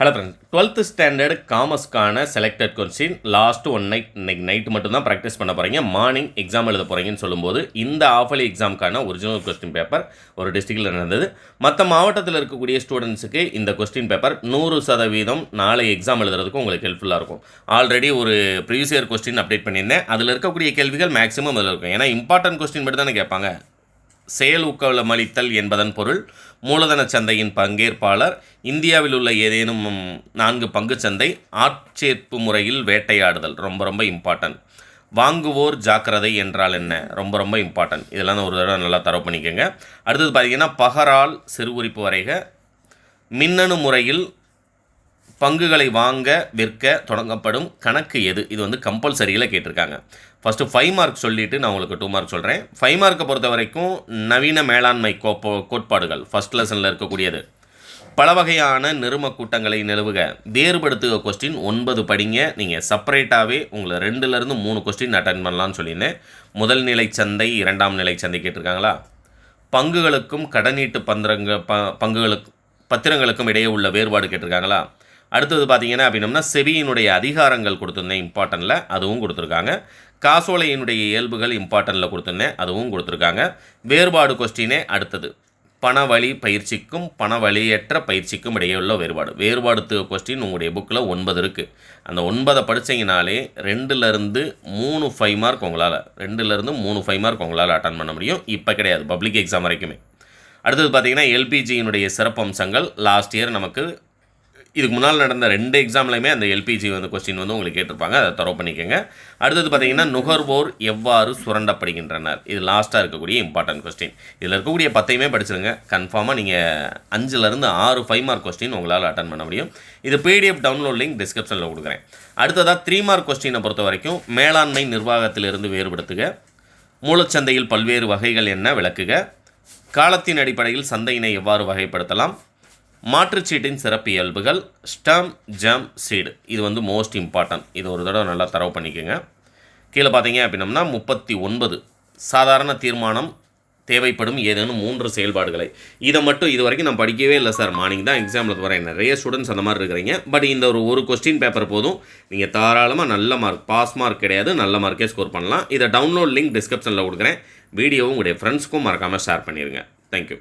Hello friends, 12th standard காமர்ஸ்க்கான selected question last one night இன்னைக்கு night மட்டும் தான் ப்ராக்டிஸ் பண்ண போகிறீங்க. மார்னிங் எக்ஸாம் எழுத போகிறீங்கன்னு சொல்லும்போது இந்த ஆஃபலி எக்ஸாமுக்கான ஒரிஜினல் கொஸ்டின் பேப்பர் ஒரு டிஸ்ட்ரிக்டில் நடந்தது. மற்ற மாவட்டத்தில் இருக்கக்கூடிய ஸ்டூடெண்ட்ஸுக்கு இந்த கொஸ்டின் பேப்பர் 100% நாளை எக்ஸாம் எழுதுறதுக்கு உங்களுக்கு ஹெல்ப்ஃபுல்லாக இருக்கும். ஆல்ரெடி ஒரு ப்ரீவியஸ் இயர் கொஸ்டின் அப்டேட் பண்ணியிருந்தேன். அதில் இருக்கக்கூடிய கேள்விகள் மேக்ஸிமம் அதில் இருக்கும். ஏன்னா இம்பார்ட்டன்ட் கொஸ்டின் மட்டும் தானே கேட்பாங்க. செயல் ஊக்கமளித்தல் என்பதன் பொருள் மூலதன சந்தையின் பங்கேற்பாளர், இந்தியாவில் உள்ள ஏதேனும் 4 பங்கு சந்தை, ஆட்சேர்ப்பு முறையில் வேட்டையாடுதல் ரொம்ப இம்பார்ட்டன்ட். வாங்குவோர் ஜாக்கிரதை என்றால் என்ன, ரொம்ப இம்பார்ட்டன்ட். இதெல்லாம் ஒரு தடவை நல்லா தரவு பண்ணிக்கோங்க. அடுத்தது பார்த்தீங்கன்னா பகரால் சிறு குறிப்பு வரைக, மின்னணு முறையில் பங்குகளை வாங்க விற்க தொடங்கப்படும் கணக்கு எது? இது வந்து கம்பல்சரியில் கேட்டிருக்காங்க. ஃபஸ்ட்டு 5 மார்க் சொல்லிவிட்டு நான் உங்களுக்கு 2 மார்க் சொல்கிறேன். 5 மார்க்கை பொறுத்த வரைக்கும் நவீன மேலாண்மை கோட்பாடுகள் ஃபஸ்ட் லெசனில் இருக்கக்கூடியது. பல வகையான நிறும கூட்டங்களை நிலவுக, வேறுபடுத்துக கொஸ்டின் 9 படிங்க. நீங்கள் செப்பரேட்டாகவே உங்களை 2லேருந்து 3 கொஸ்டின் அட்டன் பண்ணலான்னு சொல்லியிருந்தேன். முதல் நிலை சந்தை, 2ஆம் நிலை சந்தை கேட்டிருக்காங்களா? பங்குகளுக்கும் கடனீட்டு பத்திரங்களுக்கும் இடையே உள்ள வேறுபாடு கேட்டிருக்காங்களா? அடுத்தது பார்த்தீங்கன்னா அப்படின்னம்னா செபியினுடைய அதிகாரங்கள் கொடுத்துருந்தேன் இம்பார்ட்டனில், அதுவும் கொடுத்துருக்காங்க. காசோலையினுடைய இயல்புகள் இம்பார்ட்டனில் கொடுத்துருந்தேன், அதுவும் கொடுத்துருக்காங்க. வேறுபாடு கொஸ்டினே அடுத்தது. பணவழி பயிற்சிக்கும் பணவழியற்ற பயிற்சிக்கும் இடையே உள்ள வேறுபாடு கொஸ்டின் உங்களுடைய புக்கில் 9 இருக்குது. அந்த 9 படித்தீங்கனாலே 2லேருந்து 3 5 மார்க் உங்களால் 2லேருந்து 3 5 மார்க் உங்களால் அட்டன் பண்ண முடியும். இப்போ கிடையாது, பப்ளிக் எக்ஸாம் வரைக்குமே. அடுத்தது பார்த்தீங்கன்னா எல்பிஜியினுடைய சிறப்பம்சங்கள் லாஸ்ட் இயர் நமக்கு இதுக்கு முன்னால் நடந்த 2 எக்ஸாம்லையுமே அந்த எல்பிஜி கொஸ்டின் உங்களுக்கு கேட்டிருப்பாங்க. அதை தரவு பண்ணிக்கோங்க. அடுத்தது பார்த்தீங்கன்னா நுகர்வோர் எவ்வாறு சுரண்டப்படுகின்றனர், இது லாஸ்ட்டாக இருக்கக்கூடிய இம்பார்ட்டன்ட் கொஸ்டின். இதில் இருக்கக்கூடிய 10ஐயுமே படிச்சிருங்க. கன்ஃபார்மாக நீங்கள் 5லேருந்து 6 5 மார்க் கொஸ்டின் உங்களால் அட்டன் பண்ண முடியும். இது பிடிஎஃப் டவுன்லோட் லிங்க் டிஸ்கிரிப்ஷனில் கொடுக்குறேன். அடுத்ததாக 3 மார்க் கொஸ்டினை பொறுத்த வரைக்கும் மேலாண்மை நிர்வாகத்திலிருந்து வேறுபடுத்துக, மூலச்சந்தையில் பல்வேறு வகைகள் என்ன விளக்குக, காலத்தின் அடிப்படையில் சந்தையினை எவ்வாறு வகைப்படுத்தலாம், மாற்றுச்சீட்டின் சிறப்பு இயல்புகள், ஸ்டம் ஜம் சீடு, இது மோஸ்ட் இம்பார்ட்டன்ட். இது ஒரு தடவை நல்லா தரவு பண்ணிக்கோங்க. கீழே பார்த்தீங்க அப்படின்னம்னா 39 சாதாரண தீர்மானம் தேவைப்படும் ஏதேனும் 3 செயல்பாடுகளை. இதை மட்டும் இது வரைக்கும் நான் படிக்கவே இல்லை சார், மார்னிங் தான் எக்ஸாமில் வரேன். நிறைய ஸ்டூடெண்ட்ஸ் அந்த மாதிரி இருக்கிறீங்க. பட் இந்த ஒரு கொஸ்டின் பேப்பர் போதும், நீங்கள் தாராளமாக நல்ல மார்க், பாஸ் மார்க் கிடையாது, நல்ல மார்க்கே ஸ்கோர் பண்ணலாம். இதை டவுன்லோட் லிங்க் டிஸ்கிரிப்ஷனில் கொடுக்குறேன். வீடியோவும் உங்களுடைய ஃப்ரெண்ட்ஸ்க்கும் மறக்காமல் ஷேர் பண்ணிடுங்க. தேங்க்யூ.